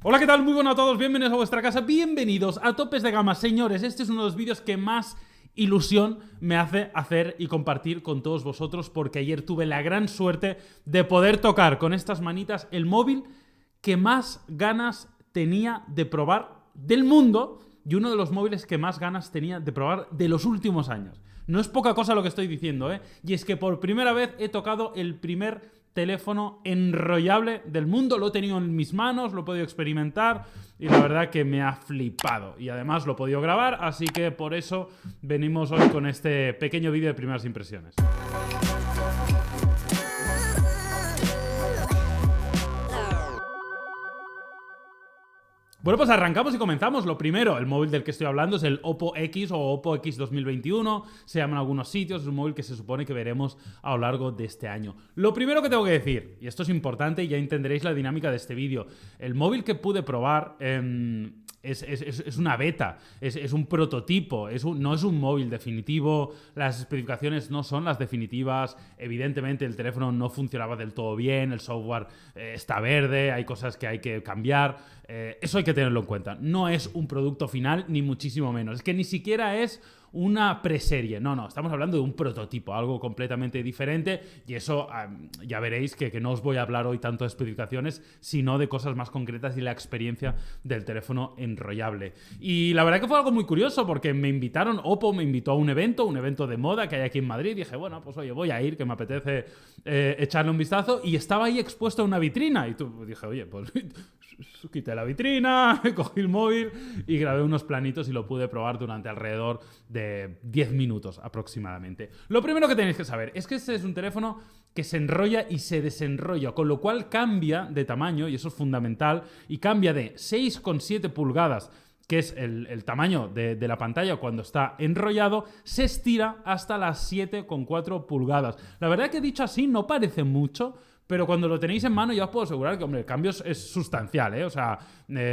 Hola, ¿qué tal? Muy buenas a todos, bienvenidos a vuestra casa, bienvenidos a Topes de Gama. Señores, este es uno de los vídeos que más ilusión me hace hacer y compartir con todos vosotros, porque ayer tuve la gran suerte de poder tocar con estas manitas el móvil que más ganas tenía de probar del mundo y uno de los móviles que más ganas tenía de probar de los últimos años. No es poca cosa lo que estoy diciendo, ¿eh? Y es que por primera vez he tocado el primer teléfono enrollable del mundo. Lo he tenido en mis manos, lo he podido experimentar y la verdad que me ha flipado. Y además lo he podido grabar, así que por eso venimos hoy con este pequeño vídeo de primeras impresiones. Bueno, pues arrancamos y comenzamos. Lo primero, el móvil del que estoy hablando es el Oppo X o Oppo X 2021. Se llama en algunos sitios, es un móvil que se supone que veremos a lo largo de este año. Lo primero que tengo que decir, y esto es importante y ya entenderéis la dinámica de este vídeo, el móvil que pude probar es una beta, es un prototipo, no es un móvil definitivo, las especificaciones no son las definitivas, evidentemente el teléfono no funcionaba del todo bien, el software está verde, hay cosas que hay que cambiar, eso hay que tenerlo en cuenta. No es un producto final, ni muchísimo menos. Es que ni siquiera es una preserie. No, estamos hablando de un prototipo, algo completamente diferente, y eso ya veréis que no os voy a hablar hoy tanto de especificaciones, sino de cosas más concretas y la experiencia del teléfono enrollable. Y la verdad que fue algo muy curioso, porque me invitaron, Oppo me invitó a un evento de moda que hay aquí en Madrid, y dije, bueno, pues oye, voy a ir, que me apetece echarle un vistazo, y estaba ahí expuesto a una vitrina, y dije, oye, pues quité la vitrina, cogí el móvil y grabé unos planitos y lo pude probar durante alrededor de 10 minutos aproximadamente. Lo primero que tenéis que saber es que este es un teléfono que se enrolla y se desenrolla, con lo cual cambia de tamaño, y eso es fundamental, y cambia de 6,7 pulgadas, que es el tamaño de la pantalla cuando está enrollado, se estira hasta las 7,4 pulgadas. La verdad que dicho así no parece mucho, pero cuando lo tenéis en mano ya os puedo asegurar que, hombre, el cambio es sustancial, ¿eh? O sea,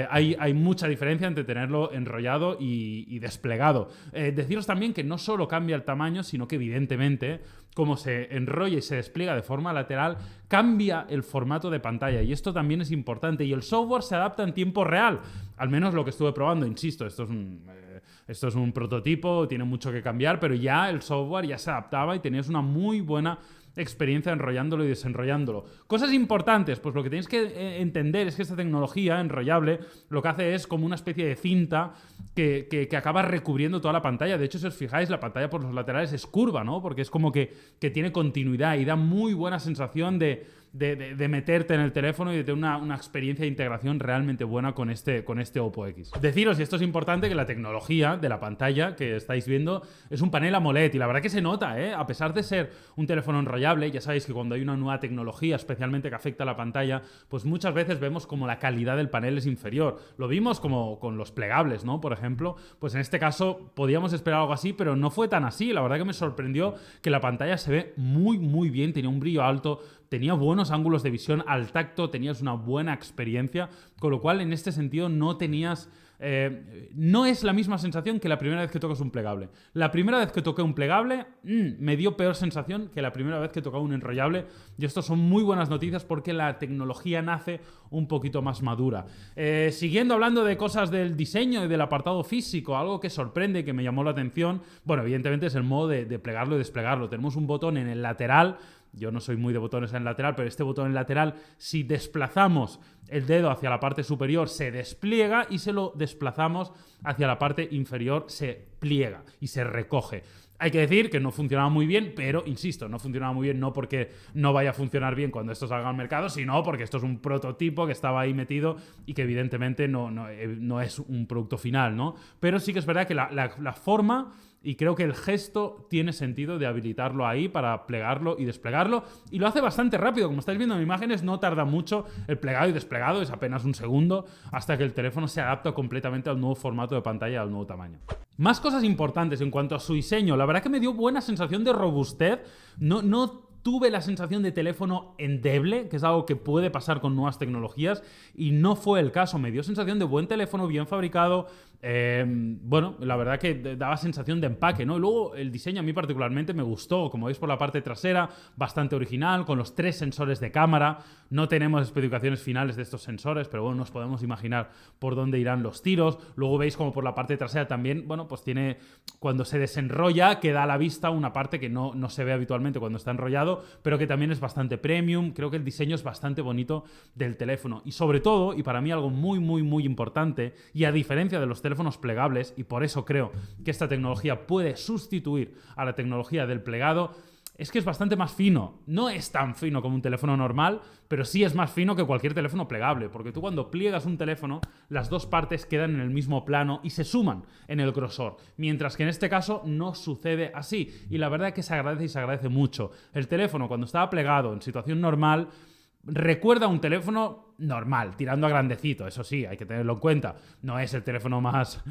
hay mucha diferencia entre tenerlo enrollado y desplegado. Deciros también que no solo cambia el tamaño, sino que evidentemente, como se enrolla y se despliega de forma lateral, cambia el formato de pantalla, y esto también es importante. Y el software se adapta en tiempo real, al menos lo que estuve probando, insisto, esto es un prototipo, tiene mucho que cambiar, pero ya el software ya se adaptaba y tenías una muy buena experiencia enrollándolo y desenrollándolo. Cosas importantes, pues lo que tenéis que entender es que esta tecnología enrollable lo que hace es como una especie de cinta que acaba recubriendo toda la pantalla. De hecho, si os fijáis, la pantalla por los laterales es curva, ¿no? Porque es como que tiene continuidad y da muy buena sensación de meterte en el teléfono y de tener una experiencia de integración realmente buena con este Oppo X. Deciros, y esto es importante, que la tecnología de la pantalla que estáis viendo es un panel AMOLED, y la verdad que se nota, ¿eh? A pesar de ser un teléfono enrollable, ya sabéis que cuando hay una nueva tecnología, especialmente que afecta a la pantalla, pues muchas veces vemos como la calidad del panel es inferior. Lo vimos como con los plegables, ¿no? Por ejemplo, pues en este caso podíamos esperar algo así, pero no fue tan así. La verdad que me sorprendió que la pantalla se ve muy, muy bien, tenía un brillo alto, tenía buenos ángulos de visión, al tacto tenías una buena experiencia, con lo cual en este sentido no tenías... no es la misma sensación que la primera vez que tocas un plegable. La primera vez que toqué un plegable me dio peor sensación que la primera vez que tocaba un enrollable, y esto son muy buenas noticias porque la tecnología nace un poquito más madura. Siguiendo hablando de cosas del diseño y del apartado físico, algo que sorprende y que me llamó la atención, bueno, evidentemente es el modo de plegarlo y desplegarlo. Tenemos un botón en el lateral. Yo no soy muy de botones en el lateral, pero este botón en lateral, si desplazamos el dedo hacia la parte superior, se despliega, y si lo desplazamos hacia la parte inferior, se pliega y se recoge. Hay que decir que no funcionaba muy bien, pero, insisto, no funcionaba muy bien no porque no vaya a funcionar bien cuando esto salga al mercado, sino porque esto es un prototipo que estaba ahí metido y que evidentemente no es un producto final, ¿no? Pero sí que es verdad que la forma... Y creo que el gesto tiene sentido de habilitarlo ahí para plegarlo y desplegarlo. Y lo hace bastante rápido. Como estáis viendo en imágenes, no tarda mucho el plegado y desplegado. Es apenas un segundo hasta que el teléfono se adapta completamente al nuevo formato de pantalla, al nuevo tamaño. Más cosas importantes en cuanto a su diseño. La verdad que me dio buena sensación de robustez. No tuve la sensación de teléfono endeble, que es algo que puede pasar con nuevas tecnologías, y no fue el caso. Me dio sensación de buen teléfono, bien fabricado, Bueno, la verdad que daba sensación de empaque, ¿no? Y luego el diseño a mí particularmente me gustó, como veis por la parte trasera, bastante original, con los 3 sensores de cámara. No tenemos especificaciones finales de estos sensores, pero bueno, nos podemos imaginar por dónde irán los tiros. Luego veis como por la parte trasera también, bueno, pues tiene, cuando se desenrolla, queda a la vista una parte que no se ve habitualmente cuando está enrollado, pero que también es bastante premium. Creo que el diseño es bastante bonito del teléfono. Y sobre todo, y para mí algo muy, muy, muy importante, y a diferencia de los teléfonos plegables, y por eso creo que esta tecnología puede sustituir a la tecnología del plegado, es que es bastante más fino. No es tan fino como un teléfono normal, pero sí es más fino que cualquier teléfono plegable, porque tú cuando pliegas un teléfono, las dos partes quedan en el mismo plano y se suman en el grosor, mientras que en este caso no sucede así. Y la verdad es que se agradece y se agradece mucho. El teléfono, cuando estaba plegado en situación normal, recuerda a un teléfono normal, tirando a grandecito, eso sí, hay que tenerlo en cuenta. No es el teléfono más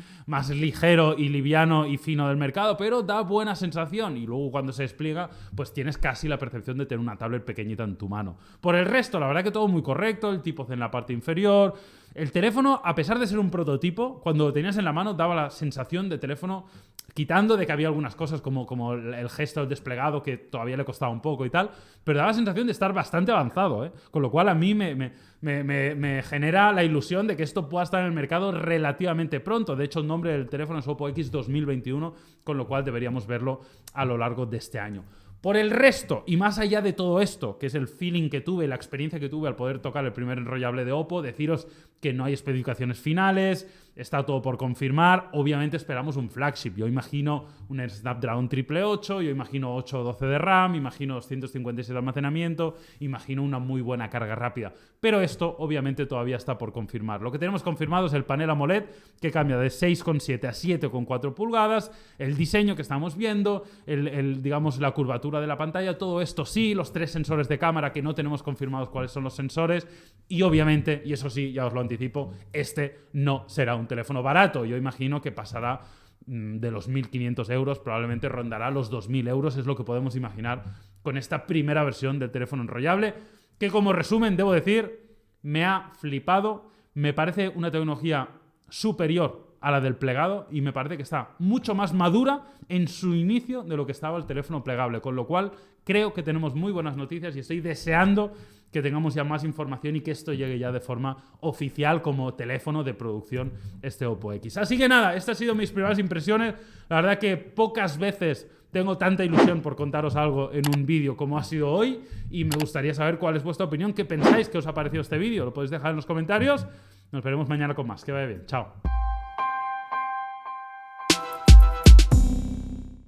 ligero y liviano y fino del mercado, pero da buena sensación. Y luego cuando se despliega, pues tienes casi la percepción de tener una tablet pequeñita en tu mano. Por el resto, la verdad que todo muy correcto, el tipo C en la parte inferior. El teléfono, a pesar de ser un prototipo, cuando lo tenías en la mano daba la sensación de teléfono, quitando de que había algunas cosas como el gesto del desplegado que todavía le costaba un poco y tal, pero daba la sensación de estar bastante avanzado, ¿eh? Con lo cual a mí me genera la ilusión de que esto pueda estar en el mercado relativamente pronto. De hecho, el nombre del teléfono es Oppo X 2021, con lo cual deberíamos verlo a lo largo de este año. Por el resto, y más allá de todo esto, que es el feeling que tuve, la experiencia que tuve al poder tocar el primer enrollable de Oppo, deciros que no hay especificaciones finales, está todo por confirmar. Obviamente esperamos un flagship. Yo imagino un Snapdragon 888, yo imagino 8 o 12 de RAM, imagino 256 de almacenamiento, imagino una muy buena carga rápida. Pero esto obviamente todavía está por confirmar. Lo que tenemos confirmado es el panel AMOLED, que cambia de 6,7 a 7,4 pulgadas, el diseño que estamos viendo, digamos la curvatura de la pantalla, todo esto sí, los 3 sensores de cámara que no tenemos confirmados cuáles son los sensores, y obviamente, y eso sí, ya os lo anticipo, este no será un teléfono barato. Yo imagino que pasará de los 1.500 euros, probablemente rondará los 2.000 euros, es lo que podemos imaginar con esta primera versión del teléfono enrollable, que como resumen debo decir, me ha flipado, me parece una tecnología superior a la del plegado y me parece que está mucho más madura en su inicio de lo que estaba el teléfono plegable, con lo cual creo que tenemos muy buenas noticias y estoy deseando que tengamos ya más información y que esto llegue ya de forma oficial como teléfono de producción este Oppo X. Así que nada, estas han sido mis primeras impresiones. La verdad que pocas veces tengo tanta ilusión por contaros algo en un vídeo como ha sido hoy y me gustaría saber cuál es vuestra opinión, qué pensáis, qué os ha parecido este vídeo. Lo podéis dejar en los comentarios. Nos veremos mañana con más. Que vaya bien. Chao.